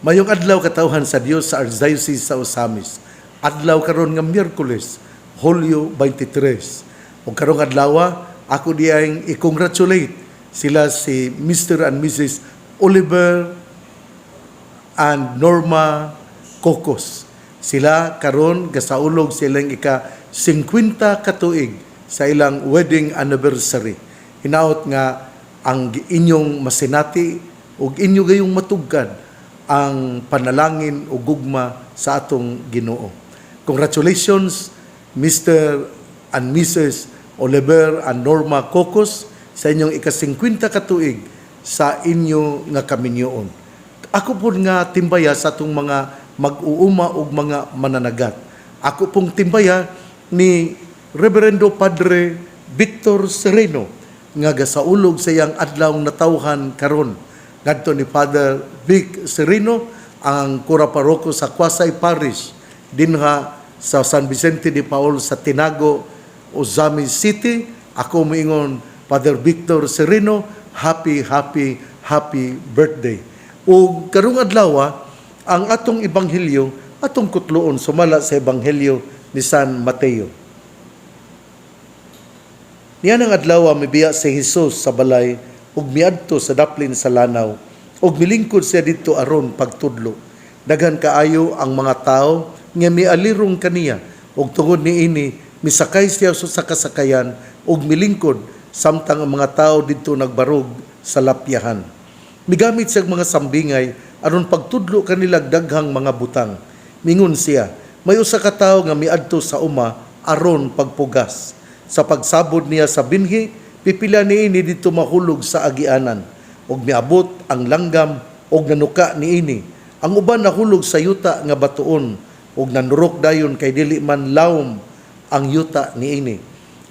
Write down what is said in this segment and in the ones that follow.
Mayong adlaw katawhan sa Dios sa Archdiocese sa Osamis. Adlaw karon nga Miyerkules, Hulyo 23. O karong adlaw, ako diayong i-congratulate sila si Mr. and Mrs. Oliver and Norma Cocos. Sila karon gasaulog silang ika-50 katuig sa ilang wedding anniversary. Hinaot nga ang inyong masinati ug inyo gayong matugkad ang panalangin o gugma sa atong Ginoo. Congratulations, Mr. and Mrs. Oliver and Norma Cocos, sa inyong ika-50 katuig sa inyo nga kaminyoon. Ako po nga timbaya sa atong mga mag-uuma o mga mananagat. Ako pong timbaya ni Reverendo Padre Victor Sereno nga gasaulog sa iyang adlaw natawhan karon. Ngadto ni Father Vic Sereno, ang Cura Paroko sa Quasay Parish, dinha sa San Vicente de Paul sa Tinago, Ozamis City. Ako moingon, Father Victor Sereno, happy birthday. O karong adlaw, ang atong ebanghelyo, atong kutloon, sumala sa ebanghelyo ni San Mateo. Niyan ang adlaw, mibiya si Jesus sa balay, ug miadto sa daplin sa lanaw, ug milingkod siya dito aron pagtudlo. Daghan kaayo ang mga tao nga mialirong kaniya, ug tungod niini misakay siya sa kasakayan ug milingkod samtang ang mga tao dito nagbarog sa lapyahan. Migamit siya mga sambingay aron pagtudlo kanila daghang mga butang. Mingon siya, may usa ka tawo nga miadto sa uma aron pagpugas. Sa pagsabod niya sa binhi, pipila niini dito mahulog sa agianan, og miabot ang langgam og nanuka niini. Ang uban nahulog sa yuta nga batuon, og nanurok dayon kay dili man lawom ang yuta niini.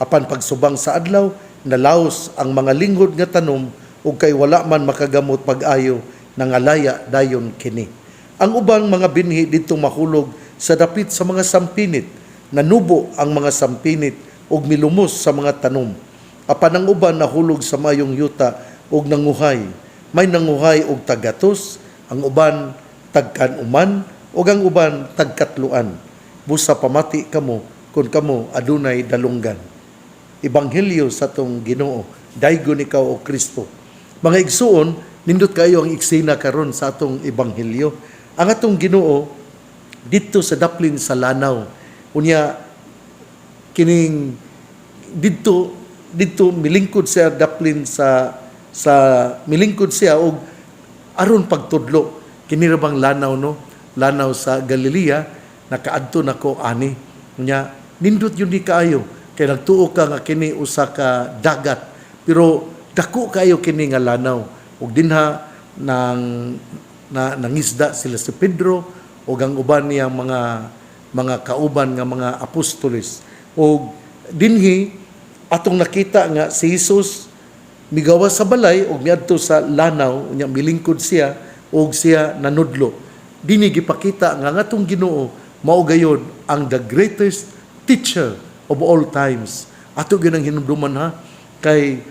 Apan pagsubang sa adlaw, nalaos ang mga linghod nga tanom, og kay wala man makagamot pag-ayo, nangalaya dayon kini. Ang ubang mga binhi dito mahulog sa dapit sa mga sampinit, nanubo ang mga sampinit og milumos sa mga tanom. Apan ang uban nahulog sa mayong yuta og nanguhay. May nanguhay og tagatos, ang uban tagkanuman, og ang uban tagkatluan. Busa pamati kamo kung kamo adunay dalunggan. Ebanghelyo sa tong Ginoo. Daygon ikaw o Kristo. Mga igsuon, nindot kayo ang eksena karon sa atong ebanghelyo. Ang atong Ginoo dito sa daplin sa lanaw. Unya kining dito milingkod siya daplin sa milingkod siya og aron pagtudlo. Kini ra bang lanaw no? Lanaw sa Galilea, nakaadto nako ani. Unya nindot yun di kaayo kay nagtuo ka nga kini usa ka dagat, pero dako kayo kini nga lanaw. Ug dinha nangisda sila si Pedro ug ang uban niyang mga kauban nga mga apostoles. Ug dinhi atong nakita nga si Jesus migawas sa balay ug miadto sa lanaw, unya milingkod siya ug siya nanudlo. Dinhi gipakita nga atong Ginoo mao gayud ang the greatest teacher of all times. Ato ginang hinumduman ha, kay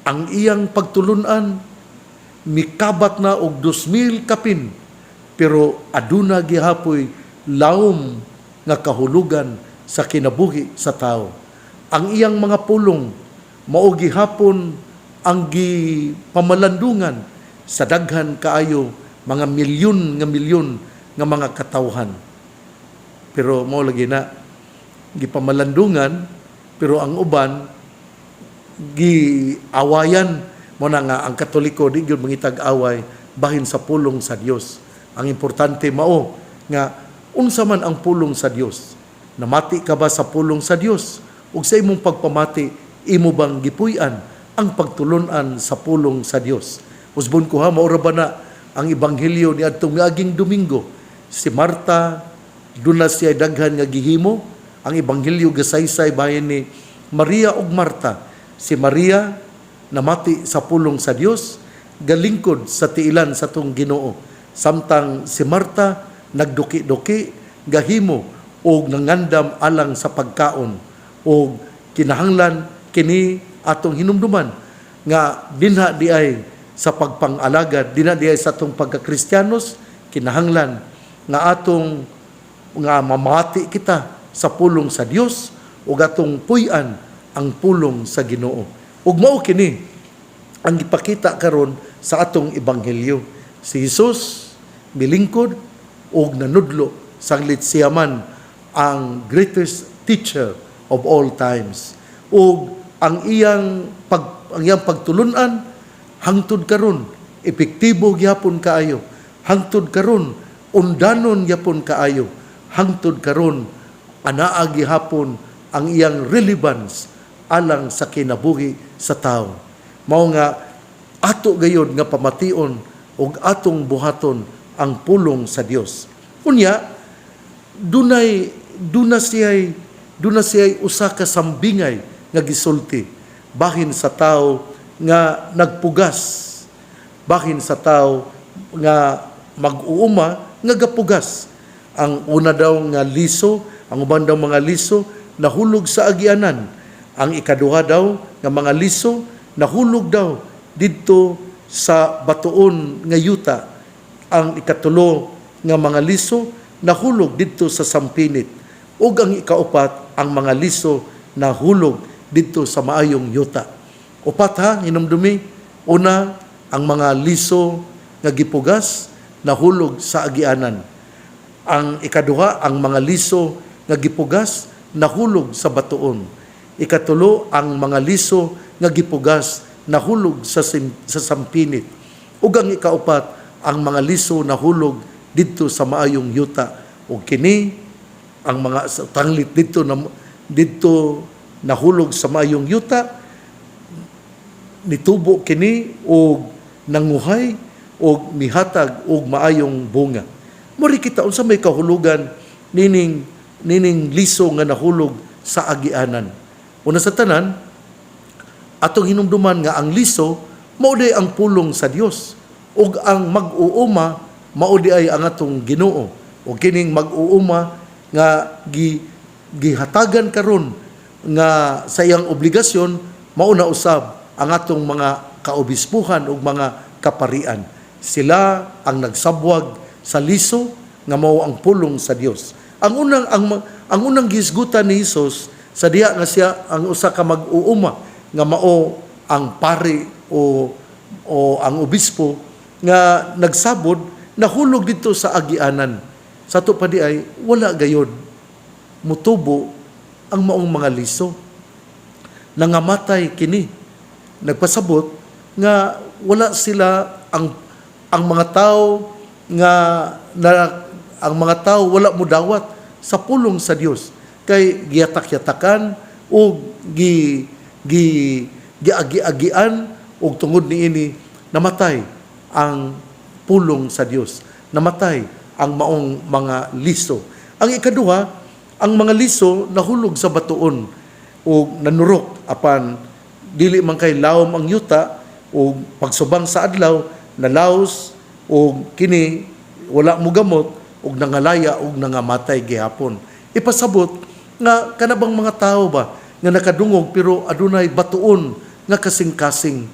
ang iyang pagtulunan mikabat na og 2,000 kapin, pero aduna gihapoy lawom nga kahulugan sa kinabuhi sa tao. Ang iyang mga pulong mao gihapon ang gipamalandungan sa daghan kaayo mga milyon nga mga katawhan. Pero mao lagi na gipamalandungan, pero ang uban giawayan mo na nga ang Katoliko di gyud mangitag away bahin sa pulong sa Dios. Ang importante mao nga unsa man ang pulong sa Dios. Namati ka ba sa pulong sa Dios? Ug sa imong pagpamati, imo bang gipuy-an ang pagtulunan sa pulong sa Dios? Usbon ko ha, maura ba na ang ebanghelyo ni adtong miaging Domingo? Si Marta, doon na siya daghan nga gihimo. Ang ebanghelyo gasaysay bahin ni Maria ug Marta. Si Maria namati sa pulong sa Dios, galingkod sa tiilan sa tong Ginoo. Samtang si Marta nagduki-duki, gahimo og nangandam alang sa pagkaon. O kinahanglan kini atong hinumduman nga dinha di ay sa pagpang-alagad, dinha di ay sa atong pagka-Kristiyanos, kinahanglan nga atong nga mamati kita sa pulong sa Dios ug atong puy-an ang pulong sa Ginoo. Ug mao kini ang ipakita karon sa atong ebanghelyo. Si Jesus milingkod ug nanudlo sanglit siya man ang greatest teacher of all times. Ug ang iyang pagtulunan hangtod karon epektibo gyapon kaayo. Hangtod karon undanon gyapon kaayo. Hangtod karon anaa gihapon ang iyang relevance alang sa kinabuhi sa tao. Mao nga ato gayud nga pamation ug atong buhaton ang pulong sa Dios. Unya duna siya'y usa ka sambingay nga gisulti bahin sa tao nga nagpugas, bahin sa tao nga mag-uuma nga gapugas. Ang una daw nga liso, ang uban daw mga liso nahulog sa agianan. Ang ikaduha daw nga mga liso nahulog daw didto sa batuon nga yuta. Ang ikatulo nga mga liso nahulog didto sa sampinit. Ug ang ikaupat ang mga liso nahulog didto sa maayong yuta. Upat ha, hinumdumi. Una, ang mga liso nga gipugas nahulog sa agianan. Ang ikaduha, ang mga liso nga gipugas nahulog sa batuon. Ikatulo, ang mga liso nga gipugas nahulog sa sampinit. Ug ang ikaupat, ang mga liso nahulog didto sa maayong yuta. Ug kini ang mga tanglit didto nahulog sa maayong yuta, nitubo kini og nanguhay og mihatag og maayong bunga. Mori kita unsa may kahulugan nining liso nga nahulog sa agianan. Una sa tanan, atong hinumduman nga ang liso mao di ang pulong sa Dios ug ang mag-uuma mao di ay ang atong Ginoo. Ug kining mag-uuma nga gihatagan karon nga sa iyang obligasyon mao na usab ang atong mga kaobispuhan ug mga kaparian. Sila ang nagsabwag sa liso nga mao ang pulong sa Dios. Ang unang gisgutan ni Hesus sa diha nga siya ang usa ka mag-uuma nga mao ang pari o ang obispo nga nagsabod nahulog dito sa agianan. Sa to pa di ay wala gayod mutubo ang maong mga liso. Nangamatay kini. Nagpasabot nga wala sila ang mga tao ang mga tao wala mo dawat sa pulong sa Dios kay giyatak-yatakan o giagi-agian ug tungod niini namatay ang pulong sa Dios, namatay ang maong mga liso. Ang ikaduha, ang mga liso nahulog sa batuon o nanurok apan dili man kay lawom ang yuta o pagsubang sa adlaw nalaos o kini wala mo gamot og nangalaya og nangamatay gihapon. Ipasabot nga kanabang mga tao ba nga nakadungog pero adunay batuon nga kasing-kasing.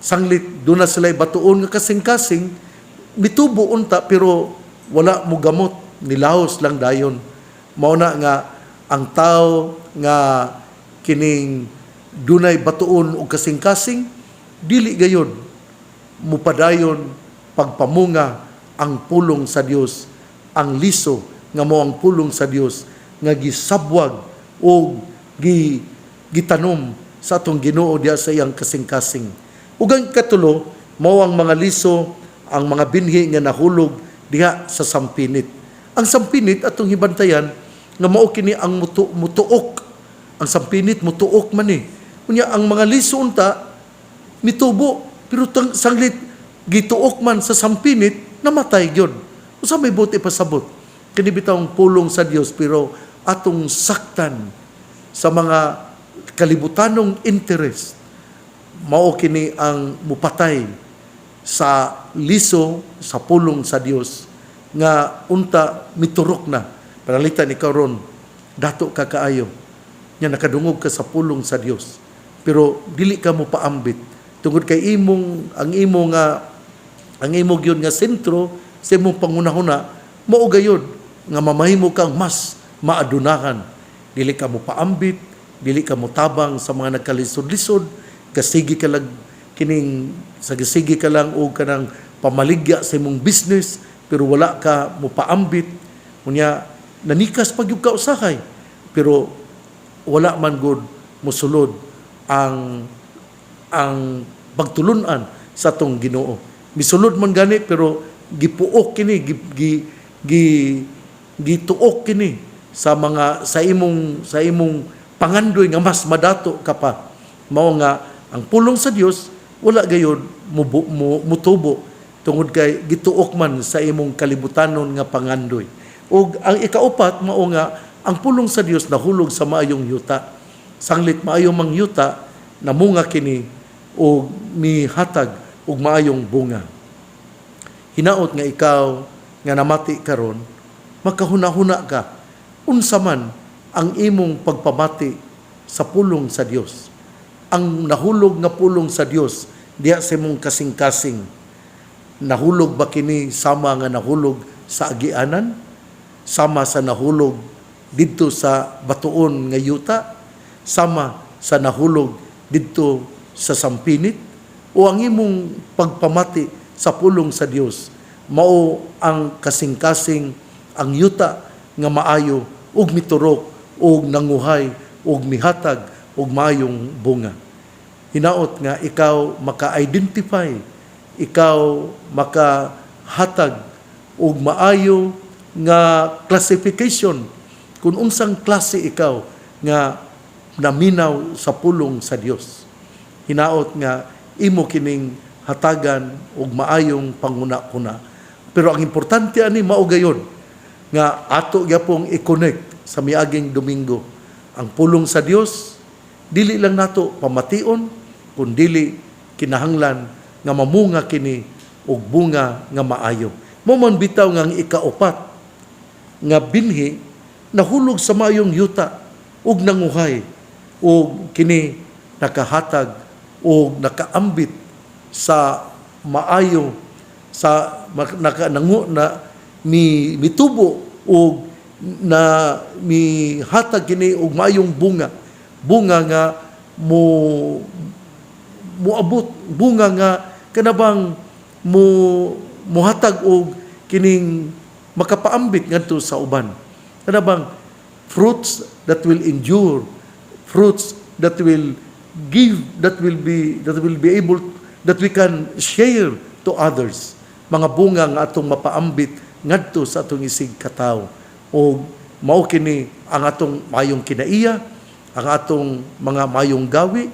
Sanglit duna sila batuon nga kasing-kasing mitubo unta pero wala mo gamot, nilaos lang dayon. Mao na nga ang tao nga kining dunay batuon og kasing-kasing dili gayud mupadayon pagpamunga ang pulong sa Dios, ang liso nga mao ang pulong sa Dios nga gisabwag o gitanom sa atong Ginoo diha sa iyang kasing-kasing. Ug ang katulo mao ang mga liso, ang mga binhi nga nahulog diha sa sampinit. Ang sampinit atong hibantayan nga mao kini ang mutuok. Ang sampinit mutuok man ni. Unya ang mga liso unta mitubo pero sanglit gituok man sa sampinit namatay gyud. Usa may buti pasabot. Kini bitawng pulong sa Dios pero atong saktan sa mga kalibutanong interest. Mao kini ang mupatay sa liso sa pulong sa Dios nga unta miturok na. Panalitan ikaw ron dato ka kaayo. Nya nakadungog ka sa pulong sa Dios. Pero dili ka mo paambit tungod kay ang imo gyud nga sentro sa imong pangunahuna, mao gayud nga mamahimo kang mas maadunahan. Dili ka mo paambit, dili ka mo tabang sa mga nagkalisod-lisod, kasigi ka lang sagisigi ka lang o kanang pamaligya sa imong business, pero wala ka mo paambit. Unya, nanikas pag yung kausahay, pero wala man good musulod ang pagtulunan sa tong Ginoo. Misulod man gani pero gipuok kini, gituok kini sa imong pangandoy nga mas madato ka pa. Mao nga ang pulong sa Dios wala gayud mutubo tungod kay gituok man sa imong kalibutanon nga pangandoy. Ug ang ikaupat mao nga ang pulong sa Dios nahulog sa maayong yuta. Sanglit maayong mangyuta namunga kini o mihatag og maayong bunga. Hinaot nga ikaw nga namati karon, makahuna-huna ka unsa man ang imong pagpamati sa pulong sa Dios. Ang nahulog nga pulong sa Dios diha sa imong kasing-kasing, nahulog ba kini sama nga nahulog sa agianan, sama sa nahulog didto sa batuon nga yuta, sama sa nahulog didto sa sampinit, o ang imong pagpamati sa pulong sa Dios mao ang kasing-kasing ang yuta nga maayo ug miturok ug nanguhay ug mihatag ug maayong bunga. Hinaot nga ikaw maka-identify, ikaw makahatag ug maayo nga classification kung unsang klase ikaw nga naminaw sa pulong sa Dios. Hinaot nga imo kining hatagan og maayong panguna-una. Pero ang importante ani mao gayon nga ato gyapong i-connect sa miaging Domingo. Ang pulong sa Dios dili lang nato pamation kundi kinahanglan nga mamunga kini og bunga nga maayo. Mao man bitaw nga ang ikaupat nga binhi nahulog sa maayong yuta ug nanguhay ug kini nakahatag ug nakaambit sa maayo sa mitubo ug na mihatag kini og maayong bunga nga moabot, bunga nga kanabang muhatag og kining makapaambit ngadto sa uban. Kanabang fruits that will endure, fruits that will give, that will be able, that we can share to others. Mga bunga nga atong mapaambit ngadto sa atong isig katawo. O mao kini ang atong mayong kinaiya, ang atong mga mayong gawi,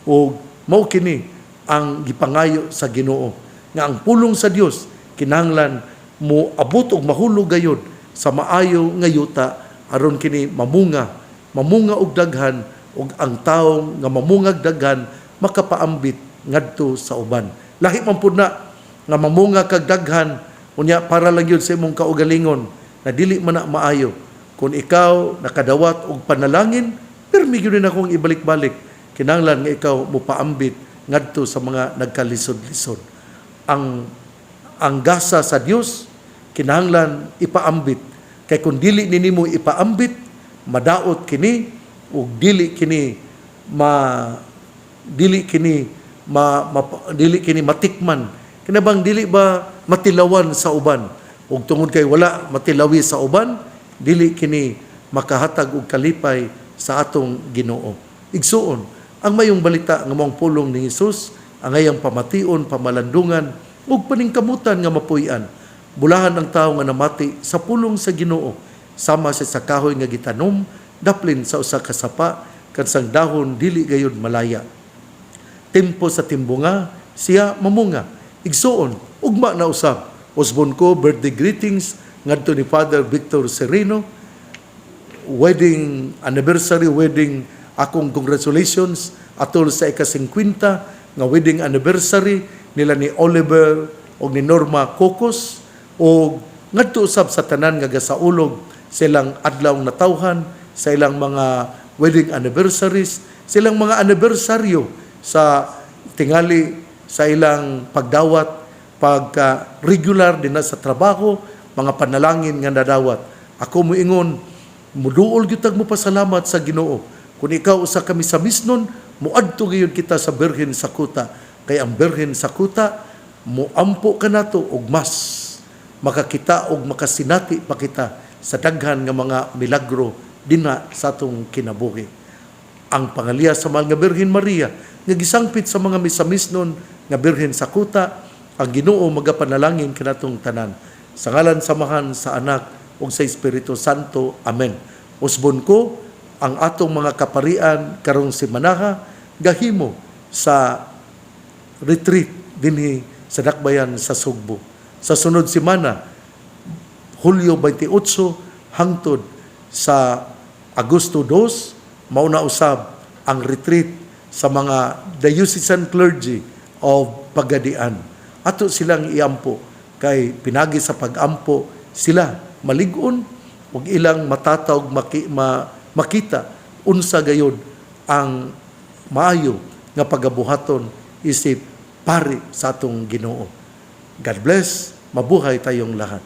o mao kini ang gipangayo sa Ginoo nga ang pulong sa Dios kinahanglan mo abot og mahulog gayud sa maayo nga yuta aron kini mamunga og daghan ug ang tawo nga mamungag daghan makapaambit ngadto sa uban. Lahi man pud na nga mamunga kag daghan unya para lang yun sa imong kaugalingon na dili man na maayo. Kung ikaw nakadawat og panalangin, permi gyud na akong ibalik-balik. Kinahanglan nga ikaw mopaambit ngadto sa mga nagkalisod-lisod. Ang gasa sa Dios kinahanglan ipaambit. Kay kung dili ninimo ipaambit, madaot kini ug dili kini matikman. Kinabang dili ba matilawan sa uban? Ug tungod kay wala matilawi sa uban, dili kini makahatag og kalipay sa atong Ginoo. Igsuon, ang mayong balita nga maong pulong ni Hesus, ang ayang pamation, pamalandungan, ug paningkamutan nga mapuy-an. Bulahan ang tawo nga namati sa pulong sa Ginoo, sama sa kahoy nga gitanom, daplin sa usa ka sapa, kansang dahon dili gayud malaya. Tempo sa timbunga, siya mamunga. Igsuon, ugma na usab. Osbon ko, birthday greetings, ngadto ni Father Victor Sereno, wedding akong congratulations atol sa ika-50 nga wedding anniversary nila ni Oliver o ni Norma Cocos, o ngadto usab sa tanan nga gasaulog silang adlaw natawhan sa ilang mga wedding anniversaries, silang mga anibersaryo sa tingali sa ilang pagdawat pagka regular din na sa trabaho, mga panalangin nga nadawat. Ako moingon, muduol gyud mo pasalamat sa Ginoo. Kung ikaw usa kami sa misnon, muadto gayud kita sa Birhen sa Kuta. Kay ang Birhen sa Kuta, muampo ka nato og mas makakita og makasinati pa kita sa daghan nga mga milagro dinha sa atong kinabuhi. Ang pangaliya sa mahal nga Birhen Maria nga gisangpit sa mga misamisnon nga Birhen sa Kuta, ang Ginoo magapanalangin kanatong tanan. Sa ngalan samahan sa Anak ug sa Espiritu Santo. Amen. Usbon ko ang atong mga kaparian karong semanaha gahimo sa retreat dinhi sa Dakbayan sa Sugbo. Sa sunod semana, Hulyo 28 hangtod sa Agosto 2, mauna usab ang retreat sa mga diocesan clergy of Pagadian. Ato silang iampo kay pinagi sa pag-ampo sila malig-on ug ilang matatawg makita unsa gayud ang maayo nga pagabuhaton isip pari sa atong Ginoo. God bless, mabuhay tayong lahat.